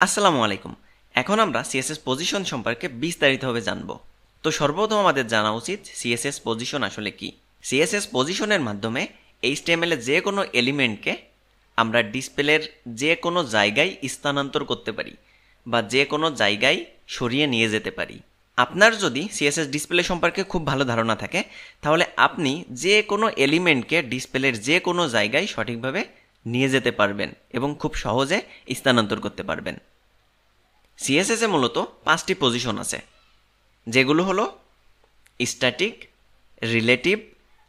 আসসালামু আলাইকুম। এখন আমরা সিএসএস পজিশন সম্পর্কে বিস্তারিতভাবে জানব। তো সর্বপ্রথম আমাদের জানা উচিত সিএসএস পজিশন আসলে কি। সিএসএস পজিশনের মাধ্যমে এইচটিএমএল এর যে কোনো এলিমেন্টকে আমরা ডিসপ্লের যে কোনো জায়গায় স্থানান্তর করতে পারি বা যে কোনো জায়গায় সরিয়ে নিয়ে যেতে পারি। আপনার যদি সিএসএস ডিসপ্লে সম্পর্কে খুব ভালো ধারণা থাকে তাহলে আপনি যে কোনো এলিমেন্টকে ডিসপ্লের যে কোনো জায়গায় সঠিকভাবে নিয়ে যেতে পারবেন এবং খুব সহজে স্থানান্তর করতে পারবেন। সিএসএস এ মূলত 5টি পজিশন আছে, যেগুলো হলো স্ট্যাটিক, রিলেটিভ,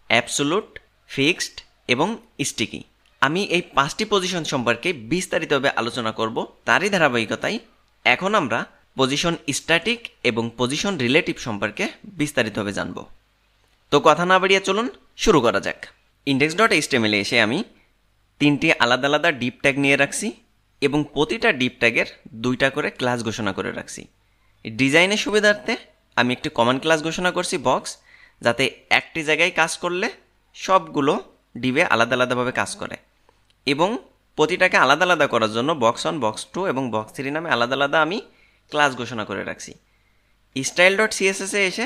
অ্যাবসোলুট, ফিক্সড এবং স্টিকি। আমি এই 5টি পজিশন সম্পর্কে বিস্তারিতভাবে আলোচনা করব। তারই ধারাবাহিকতায় এখন আমরা পজিশন স্ট্যাটিক এবং পজিশন রিলেটিভ সম্পর্কে বিস্তারিতভাবে জানব। তো কথা না বাড়িয়ে চলুন শুরু করা যাক। index.html এ এসে আমি 3টি আলাদা আলাদা ডিপ ট্যাগ নিয়ে রাখছি এবং প্রতিটা ডিপ ট্যাগের 2টা করে ক্লাস ঘোষণা করে রাখছি। ডিজাইনের সুবিধার্থে আমি একটি কমন ক্লাস ঘোষণা করছি বক্স, যাতে একটি জায়গায় কাজ করলে সবগুলো ডিবে আলাদা আলাদাভাবে কাজ করে, এবং প্রতিটাকে আলাদা আলাদা করার জন্য বক্স 1, বক্স 2 এবং বক্স 3 নামে আলাদা আলাদা আমি ক্লাস ঘোষণা করে রাখছি। style.css এ এসে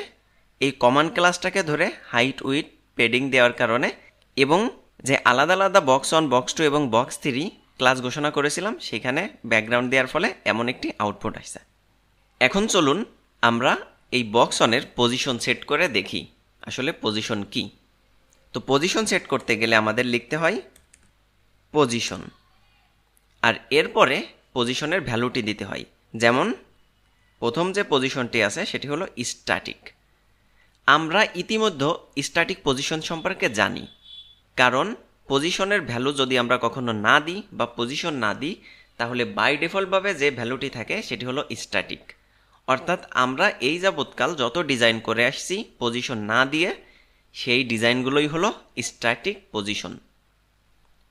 এই কমন ক্লাসটাকে ধরে হাইট, উইডথ, পেডিং দেওয়ার কারণে এবং যে আলাদা আলাদা বক্স 1, বক্স 2 এবং বক্স 3 ক্লাস ঘোষণা করেছিলাম সেখানে ব্যাকগ্রাউন্ড দেওয়ার ফলে এমন একটি আউটপুট আসছে। এখন চলুন আমরা এই বক্স 1-এর পজিশন সেট করে দেখি আসলে পজিশন কি। তো পজিশন সেট করতে গেলে আমাদের লিখতে হয় পজিশন, আর এরপরে পজিশনের ভ্যালুটি দিতে হয়। যেমন প্রথম যে পজিশনটি আছে সেটি হলো স্ট্যাটিক। আমরা ইতিমধ্যে স্ট্যাটিক পজিশন সম্পর্কে জানি, কারণ পজিশনের ভ্যালু যদি আমরা কখনো না দিই বা পজিশন না দিই তাহলে বাই ডিফল্টভাবে যে ভ্যালুটি থাকে সেটি হলো স্ট্যাটিক। অর্থাৎ আমরা এই যাবৎকাল যত ডিজাইন করে আসছি পজিশন না দিয়ে, সেই ডিজাইনগুলোই হলো স্ট্যাটিক পজিশন।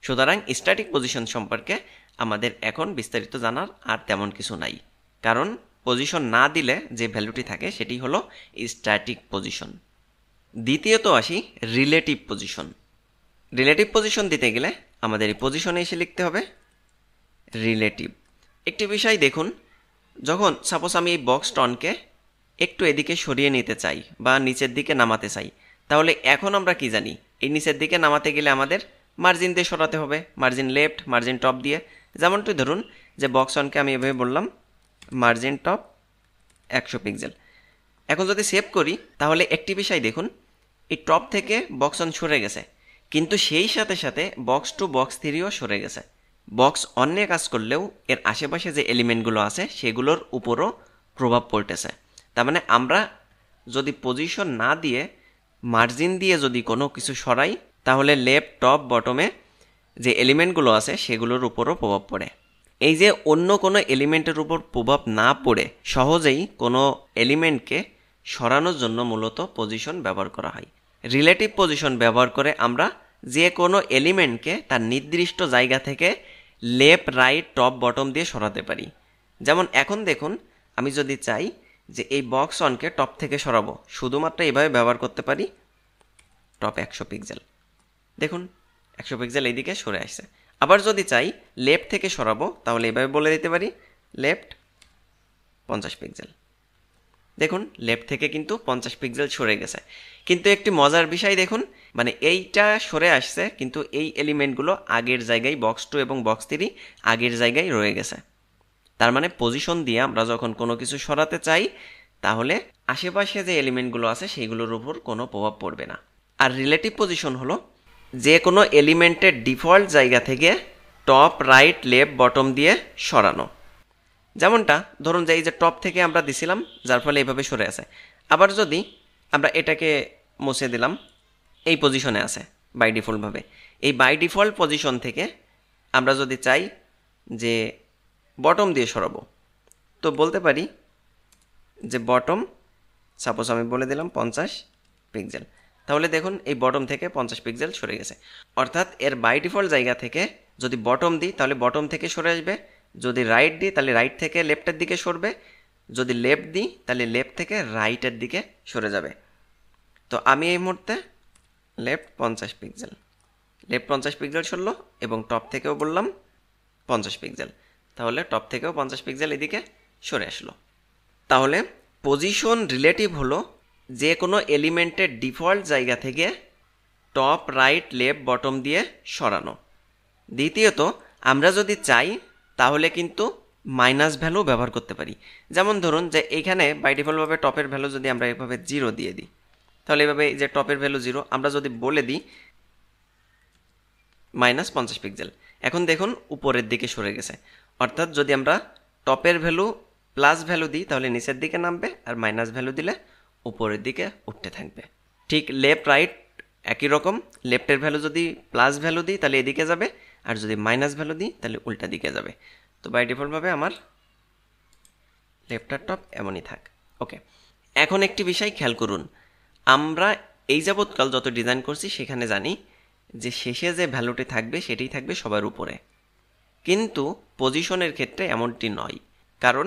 সুতরাং স্ট্যাটিক পজিশন সম্পর্কে আমাদের এখন বিস্তারিত জানার আর তেমন কিছু নাই, কারণ পজিশন না দিলে যে ভ্যালুটি থাকে সেটি হলো স্ট্যাটিক পজিশন। দ্বিতীয়ত আসি রিলেটিভ পজিশন। রিলেটিভ পজিশন দিতে গেলে আমাদের এই পজিশনে এসে লিখতে হবে রিলেটিভ। একটি বিষয় দেখুন, যখন সাপোজ আমি এই বক্স টনকে একটু এদিকে সরিয়ে নিতে চাই বা নিচের দিকে নামাতে চাই, তাহলে এখন আমরা কি জানি, এই নিচের দিকে নামাতে গেলে আমাদের মার্জিন দিয়ে সরাতে হবে, মার্জিন লেফট, মার্জিন টপ দিয়ে। যেমনটি ধরুন যে বক্স টনকে আমি এভাবে বললাম মার্জিন টপ 100 পিক্সেল। এখন যদি সেভ করি তাহলে একটি বিষয় দেখুন, এই টপ থেকে বক্স 1 সরে গেছে, কিন্তু সেই সাথে সাথে বক্স 2, বক্স 3ও সরে গেছে। বক্স 1 নিয়ে কাজ করলেও এর আশেপাশে যে এলিমেন্টগুলো আছে সেগুলোর উপরও প্রভাব পড়তেছে। তার মানে আমরা যদি পজিশন না দিয়ে মার্জিন দিয়ে যদি কোনো কিছু সরাই তাহলে লেফট, টপ, বটমে যে এলিমেন্টগুলো আছে সেগুলোর উপরও প্রভাব পড়ে। এই যে অন্য কোনো এলিমেন্টের উপর প্রভাব না পড়ে সহজেই কোনো এলিমেন্টকে সরানোর জন্য মূলত পজিশন ব্যবহার করা হয়। রিলেটিভ পজিশন ব্যবহার করে আমরা যে কোনো এলিমেন্টকে তার নির্দিষ্ট জায়গা থেকে লেফট, রাইট, টপ, বটম দিয়ে সরাতে পারি। যেমন এখন দেখুন, আমি যদি চাই যে এই বক্স 1কে টপ থেকে সরাবো, শুধুমাত্র এইভাবে ব্যবহার করতে পারি টপ 100 পিক্সেল। দেখুন 100 পিক্সেল এইদিকে সরে আসছে। আবার যদি চাই লেফট থেকে সরাবো তাহলে এভাবে বলে দিতে পারি লেফট 50 পিক্সেল। দেখুন লেফট থেকে কিন্তু 50 পিক্সেল সরে গেছে। কিন্তু একটি মজার বিষয় দেখুন, মানে এইটা সরে আসছে কিন্তু এই এলিমেন্টগুলো আগের জায়গায়, বক্স 2 এবং বক্স 3 আগের জায়গায় রয়ে গেছে। তার মানে পজিশন দিয়ে আমরা যখন কোনো কিছু সরাতে চাই তাহলে আশেপাশে যে এলিমেন্টগুলো আছে সেইগুলোর উপর কোনো প্রভাব পড়বে না। আর রিলেটিভ পজিশন হলো যে কোনো এলিমেন্টের ডিফল্ট জায়গা থেকে টপ, রাইট, লেফট, বটম দিয়ে সরানো। যেমনটা ধরুন যে এই যে টপ থেকে আমরা দিছিলাম যার ফলে এইভাবে সরে আছে। আবার যদি আমরা এটাকে মুছে দিলাম, এই পজিশনে আছে বাই ডিফল্টভাবে। এই বাই ডিফল্ট পজিশন থেকে আমরা যদি চাই যে বটম দিয়ে সরাবো তো বলতে পারি যে বটম, সাপোজ আমি বলে দিলাম 50 পিক্সেল। তাহলে দেখুন এই বটম থেকে 50 পিক্সেল সরে গেছে। অর্থাৎ এর বাই ডিফল্ট জায়গা থেকে যদি বটম দিই তাহলে বটম থেকে সরে আসবে, যদি রাইট দিই তাহলে রাইট থেকে লেফটের দিকে সরবে, যদি লেফট দিই তাহলে লেফট থেকে রাইটের দিকে সরে যাবে। তো আমি এই মুহূর্তে লেফট 50 পিক্সেল, লেফট 50 পিক্সেল সরলো এবং টপ থেকেও বললাম 50 পিক্সেল। তাহলে টপ থেকেও 50 পিক্সেল এদিকে সরে আসলো। তাহলে পজিশন রিলেটিভ হলো যে কোনো এলিমেন্টের ডিফল্ট জায়গা থেকে টপ, রাইট, লেফট, বটম দিয়ে সরানো। দ্বিতীয়ত, আমরা যদি চাই তাহলে কিন্তু মাইনাস ভ্যালু ব্যবহার করতে পারি। যেমন ধরুন যে এইখানে বাই ডিফল্টভাবে টপের ভ্যালু যদি আমরা এভাবে 0 দিয়ে দিই, তাহলে এভাবে যে টপের ভ্যালু 0 আমরা যদি বলে দিই -50 পিক্সেল, এখন দেখুন উপরের দিকে সরে গেছে। অর্থাৎ যদি আমরা টপের ভ্যালু প্লাস ভ্যালু দিই তাহলে নিচের দিকে নামবে, আর মাইনাস ভ্যালু দিলে উপরের দিকে উঠতে থাকবে। ঠিক লেফট রাইট একই রকম, লেফটের ভ্যালু যদি প্লাস ভ্যালু দিই তাহলে এদিকে যাবে, আর যদি মাইনাস ভ্যালু দিই তাহলে উল্টা দিকে যাবে। তো বাই ডিফল্টভাবে আমার লেফট আর টপ এমনই থাক। ওকে, এখন একটি বিষয় খেয়াল করুন, আমরা এই যাবৎকাল যত ডিজাইন করছি সেখানে জানি যে শেষে যে ভ্যালুটি থাকবে সেটাই থাকবে সবার উপরে, কিন্তু পজিশনের ক্ষেত্রে এমনটি নয়। কারণ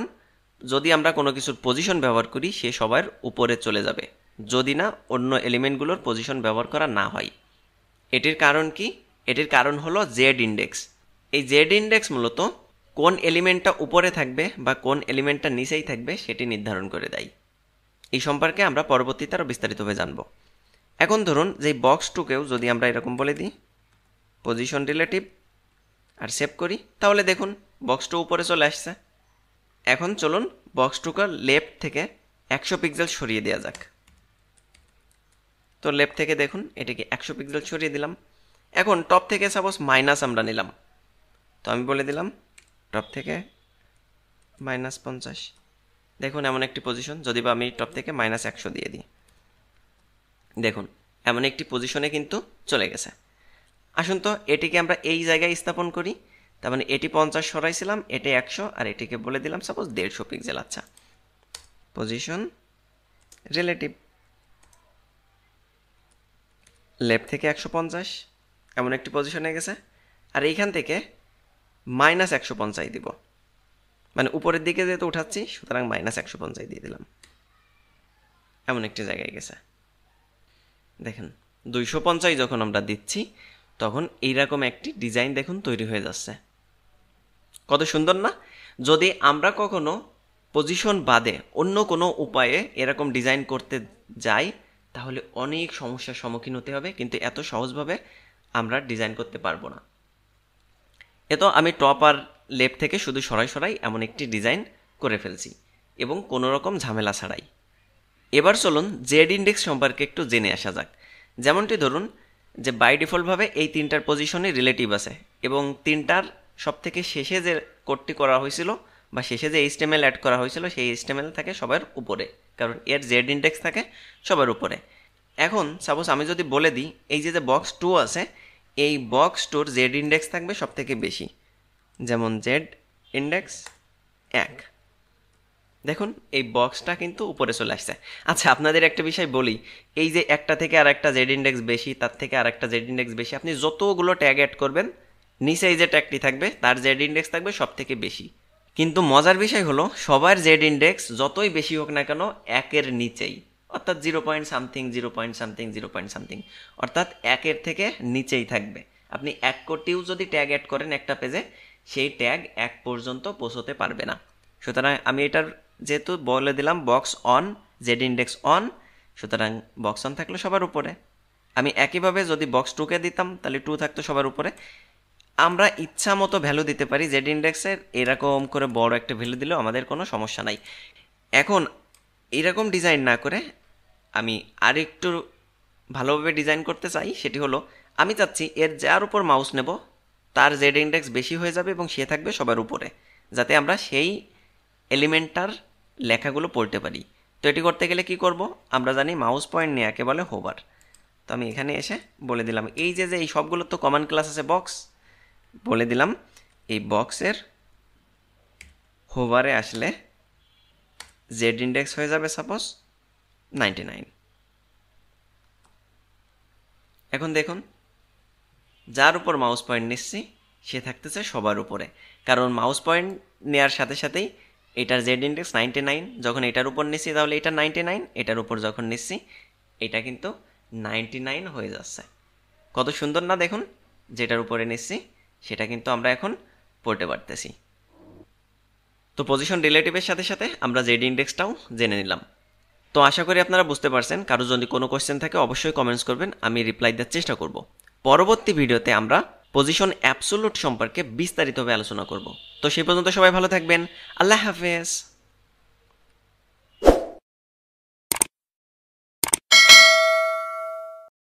যদি আমরা কোনো কিছুর পজিশন ব্যবহার করি সে সবার উপরে চলে যাবে, যদি না অন্য এলিমেন্টগুলোর পজিশন ব্যবহার করা না হয়। এটির কারণ কি? এটির কারণ হলো জেড ইন্ডেক্স। এই জেড ইন্ডেক্স মূলত কোন এলিমেন্টটা উপরে থাকবে বা কোন এলিমেন্টটা নিচেই থাকবে সেটি নির্ধারণ করে দেয়। এই সম্পর্কে আমরা পরবর্তীতে আরও বিস্তারিতভাবে জানব। এখন ধরুন যে বক্স টুকেও যদি আমরা এরকম বলে দিই পজিশন রিলেটিভ আর সেভ করি, তাহলে দেখুন বক্স টু উপরে চলে আসছে। এখন চলুন বক্স টুকে লেফট থেকে 100 পিক্সেল সরিয়ে দেওয়া যাক। তো লেফট থেকে দেখুন এটিকে 100 পিক্সেল সরিয়ে দিলাম। এখন টপ থেকে সাপোজ মাইনাস আমরা নিলাম, তো আমি বলে দিলাম টপ থেকে -50। দেখুন এমন একটি পজিশন, যদি বা আমি টপ থেকে -100 দিয়ে দিই, দেখুন এমন একটি পজিশনে কিন্তু চলে গেছে। আসুন তো এটিকে আমরা এই জায়গায় স্থাপন করি। তার মানে এটি 50 সরাইছিলাম, এটি 100, আর এটিকে বলে দিলাম সাপোজ 150 পিক্সেল। আচ্ছা, পজিশন রিলেটিভ লেফট থেকে 150 এমন একটি পজিশনে গেছে, আর এইখান থেকে -150 দিব, মানে উপরের দিকে যেহেতু উঠাচ্ছি সুতরাং -150 দিয়ে দিলাম, এমন একটি জায়গায় গেছে। দেখেন 250 যখন আমরা দিচ্ছি তখন এইরকম একটি ডিজাইন দেখুন তৈরি হয়ে যাচ্ছে। কত সুন্দর না? যদি আমরা কখনো পজিশন বাদে অন্য কোনো উপায়ে এরকম ডিজাইন করতে যাই তাহলে অনেক সমস্যার সম্মুখীন হতে হবে, কিন্তু এত সহজভাবে আমরা ডিজাইন করতে পারবো না। এ তো আমি টপ আর লেফট থেকে শুধু সরাই এমন একটি ডিজাইন করে ফেলছি এবং কোনো রকম ঝামেলা ছাড়াই। এবার চলুন জেড ইন্ডেক্স সম্পর্কে একটু জেনে আসা যাক। যেমনটি ধরুন যে বাই ডিফল্টভাবে এই তিনটার পজিশনে রিলেটিভ আছে এবং তিনটার সব থেকে শেষে যে কোডটি করা হয়েছিল বা শেষে যে HTML অ্যাড করা হয়েছিল সেই HTML থাকে সবার উপরে, কারণ এর জেড ইন্ডেক্স থাকে সবার উপরে। এখন সাপোজ আমি যদি বলে দিই এই যে বক্স 2 আছে, এই বক্স 2-র জেড ইন্ডেক্স থাকবে সব থেকে বেশি, যেমন জেড ইন্ডেক্স 1। দেখুন এই বক্সটা কিন্তু উপরে চলে আসছে। আচ্ছা, আপনাদের একটা বিষয় বলি, এই যে একটা থেকে আর একটা জেড ইন্ডেক্স বেশি, তার থেকে আর একটা জেড ইন্ডেক্স বেশি, আপনি যতগুলো ট্যাগ অ্যাড করবেন নিচে এই যে ট্যাগটি থাকবে তার জেড ইন্ডেক্স থাকবে সব থেকে বেশি। কিন্তু মজার বিষয় হলো সবার জেড ইন্ডেক্স যতই বেশি হোক না কেন একের নিচেই, অর্থাৎ 0.something, অর্থাৎ একের থেকে নিচেই থাকবে। আপনি 1 কোটিও যদি ট্যাগ অ্যাড করেন একটা পেজে, সেই ট্যাগ 1 পর্যন্ত পৌঁছতে পারবে না। সুতরাং আমি এটার যেহেতু বলে দিলাম box on, Z index on, সুতরাং বক্স অন থাকলো সবার উপরে। আমি একইভাবে যদি বক্স 2-কে দিতাম তাহলে 2 থাকতো সবার উপরে। আমরা ইচ্ছা মতো ভ্যালু দিতে পারি জেড ইন্ডেক্সের, এরকম করে বড় একটা ভ্যালু দিলেও আমাদের কোনো সমস্যা নাই। এখন এরকম ডিজাইন না করে আমি আরেকটু ভালোভাবে ডিজাইন করতে চাই, সেটি হলো আমি চাচ্ছি এর যার উপর মাউস নেব তার জেড ইন্ডেক্স বেশি হয়ে যাবে এবং সে থাকবে সবার উপরে, যাতে আমরা সেই এলিমেন্টটার লেখাগুলো পড়তে পারি। তো এটি করতে গেলে কি করব? আমরা জানি মাউস পয়েন্ট নিয়ে একে বলে হোভার। তো আমি এখানে এসে বলে দিলাম এই যে এই সবগুলো তো কমন ক্লাস আছে বক্স, বলে দিলাম এই বক্সের হোভারে আসলে জেড ইন্ডেক্স হয়ে যাবে সাপোজ 99। এখন দেখুন যার উপর মাউস পয়েন্ট নিচ্ছি সে থাকতেছে সবার উপরে, কারণ মাউস পয়েন্ট নেওয়ার সাথে সাথেই এটার জেড ইন্ডেক্স 99, যখন এটার উপর নিচ্ছি তাহলে এটা 99, এটার উপর যখন নিচ্ছি এটা কিন্তু 99 হয়ে যাচ্ছে। কত সুন্দর না? দেখুন যেটার উপরে নিচ্ছি সেটা কিন্তু আমরা এখন পড়তে পারতেছি। তো পজিশন রিলেটিভের সাথে সাথে আমরা জেড ইন্ডেক্সটাও জেনে নিলাম। তো আশা করি আপনারা বুঝতে পারছেন। কারো যদি কোনো কোয়েশ্চেন থাকে অবশ্যই কমেন্টস করবেন, আমি রিপ্লাই দেওয়ার চেষ্টা করব। পরবর্তী ভিডিওতে আমরা পজিশন অ্যাবসোলুট সম্পর্কে বিস্তারিতভাবে আলোচনা করব। তো সেই পর্যন্ত সবাই ভালো থাকবেন। আল্লাহ হাফেজ।